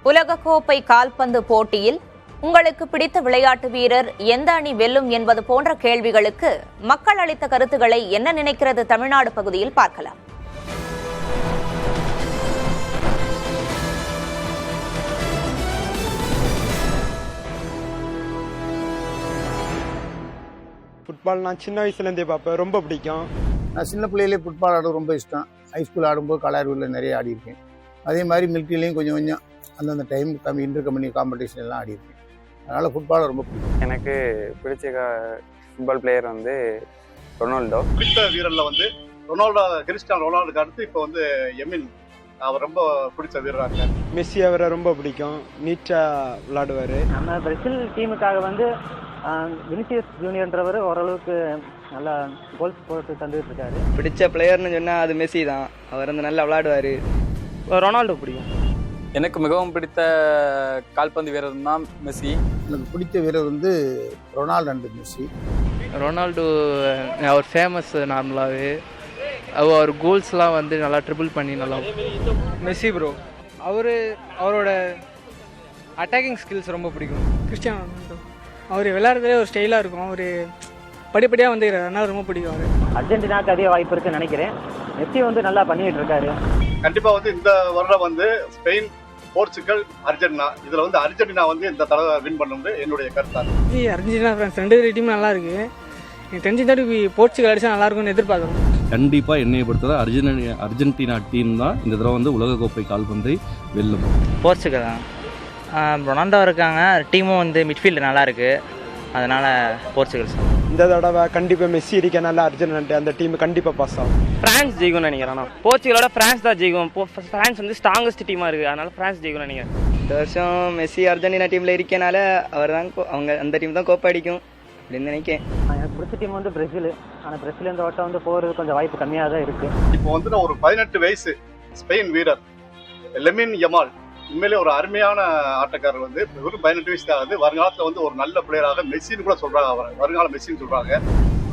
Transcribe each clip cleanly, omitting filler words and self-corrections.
உலகக்கோப்பை கால்பந்து போட்டியில் உங்களுக்கு பிடித்த விளையாட்டு வீரர் எந்த அணி வெல்லும் என்பது போன்ற கேள்விகளுக்கு மக்கள் அளித்த கருத்துக்களை என்ன நினைக்கிறது தமிழ்நாடு பகுதியில் பார்க்கலாம். ஃபுட்பால் நான் சின்ன வயசுலேருந்தே பார்ப்பேன், ரொம்ப பிடிக்கும். நான் சின்ன பிள்ளையிலே ஃபுட்பால் ஆட ரொம்ப இஷ்டம். ஹைஸ்கூல் ஆடும்போது கலாரூரில் நிறைய ஆடியிருக்கேன். அதே மாதிரி மிலிட்ரிலையும் கொஞ்சம் கொஞ்சம் அந்தந்த டைம் இன்டர் கம்பெனி காம்படிஷன் எல்லாம் ஆடியிருக்கேன். அதனால் ஃபுட்பாலை ரொம்ப பிடிக்கும். எனக்கு பிடிச்ச ஃபுட்பால் பிளேயர் வந்து ரொனால்டோ. பிடித்த வீரரில் ரொனால்டோ, கிறிஸ்டியானோ ரொனால்டோக்கு அடுத்து இப்போ எமின் அவர் ரொம்ப பிடிச்ச வீரராக. மெஸ்ஸி அவரை ரொம்ப பிடிக்கும், நீட்டாக விளையாடுவார். நம்ம பிரேசில் டீமுக்காக வினிசியஸ் ஜூனியர்ன்றவர் ஓரளவுக்கு நல்லா கோல்ஸ் போட்டு தந்துட்டு இருக்காரு. பிடிச்ச பிளேயர்னு சொன்னால் அது மெஸ்ஸி தான். அவர் நல்லா விளையாடுவார். ரொனால்டோ பிடிக்கும். எனக்கு மிகவும் பிடித்த கால்பந்து வீரர் தான் மெஸ்ஸி. எனக்கு பிடித்த வீரர் ரொனால்டோ அண்ட் மெஸ்ஸி. ரொனால்டோ அவர் ஃபேமஸ். நார்மலாகவே அவர் கோல்ஸ்லாம் நல்லா ட்ரிபிள் பண்ணி நல்லா. மெஸ்ஸி ப்ரோ, அவரோட அட்டாக்கிங் ஸ்கில்ஸ் ரொம்ப பிடிக்கும். கிறிஸ்டியானோ ரொனால்டோ அவர் விளையாடுறதே ஒரு ஸ்டைலாக இருக்கும். அவர் படிப்படியாக அதனால ரொம்ப பிடிக்கும். அவர் அர்ஜென்டினாவுக்கு அதிக வாய்ப்பு இருக்குன்னு நினைக்கிறேன். மெஸ்ஸி நல்லா பண்ணிட்டு இருக்காரு. கண்டிப்பாக இந்த வருடம் ஸ்பெயின், போர்ச்சுகல், அர்ஜென்டினா, இதில் அர்ஜென்டினா இந்த தடவை வின் பண்ணுறது என்னுடைய கருத்தாக. அர்ஜென்டினா ஃப்ரான்ஸ் ரெண்டு டீம் நல்லா இருக்கு. எனக்கு தெரிஞ்ச தாட்டி போர்ச்சுகல் அடிச்சா நல்லா இருக்கும்னு எதிர்பார்க்குறோம். கண்டிப்பாக என்னையை பொறுத்தவரை அர்ஜென்டினா டீம் தான் இந்த தடவை உலகக்கோப்பை கால்பந்தை வெல்லும். போர்ச்சுகல் தான். ரொனால்டோ இருக்காங்க, டீமும் மிட்ஃபீல்டு நல்லா இருக்கு. அதனால போர்ச்சுகல். இந்த தடவை கண்டிப்பாக மெஸ்ஸி இருக்கனால அர்ஜென்டினா அந்த டீம் கண்டிப்பாக பாஸ் ஆகும். பிரான்ஸ் ஜெயிக்கும்னு நினைக்கிறேன். போர்ச்சுகலோட பிரான்ஸ் தான் ஜெயிக்கும். பிரான்ஸ் ஸ்ட்ராங்கஸ்ட் டீமாக இருக்குது. அதனால பிரான்ஸ் ஜெயிக்கும்னு நினைக்கிறேன். இந்த வருஷம் மெஸ்ஸி அர்ஜென்டினா டீமில் இருக்கனால அவர் தான் அவங்க அந்த டீம் தான் கோப்பை அடிக்கும் அப்படின்னு நினைக்கிறேன். எனக்கு பிடிச்ச டீம் பிரேசில். ஆனால் பிரேசில் இந்த வட்டம் போகிறது கொஞ்சம் வாய்ப்பு கம்மியாக தான் இருக்குது. இப்போ ஒரு 18 வயசு ஸ்பெயின் வீரர் லெமின் யமால் உண்மையிலே ஒரு அருமையான ஆட்டக்காரர். வெறும் 18 வயசு தான். வருங்காலத்தில் ஒரு நல்ல பிளேயராக மெஸ்ஸின்னு கூட சொல்கிறாங்க. அவர் வருங்கால மெஸ்ஸின்னு சொல்கிறாங்க.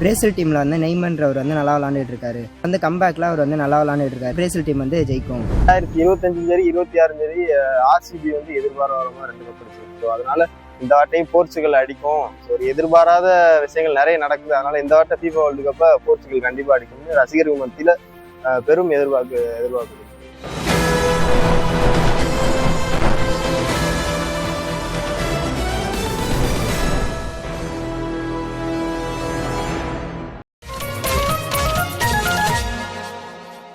பிரேசில் டீமில் நெய்மர்ன்றவர் நல்லா விளாண்டுட்டு இருக்காரு. கம்பேக்ல அவர் நல்லா விளாண்டுட்டு இருக்காரு. பிரேசில் டீம் ஜெயிக்கும். 2025 சரி 26 சரி ஆர்சிபி எதிர்பாராத 2 கப் அடிச்சு. ஸோ அதனால இந்த வாட்டையும் போர்ச்சுகல் அடிக்கும். ஒரு எதிர்பாராத விஷயங்கள் நிறைய நடக்குது. அதனால இந்த வாட்டை FIFA வேர்ல்டு கப்பை போர்ச்சுகல் கண்டிப்பாக அடிக்கும்னு ரசிகர்கள் மத்தியில் பெரும் எதிர்பார்ப்பு.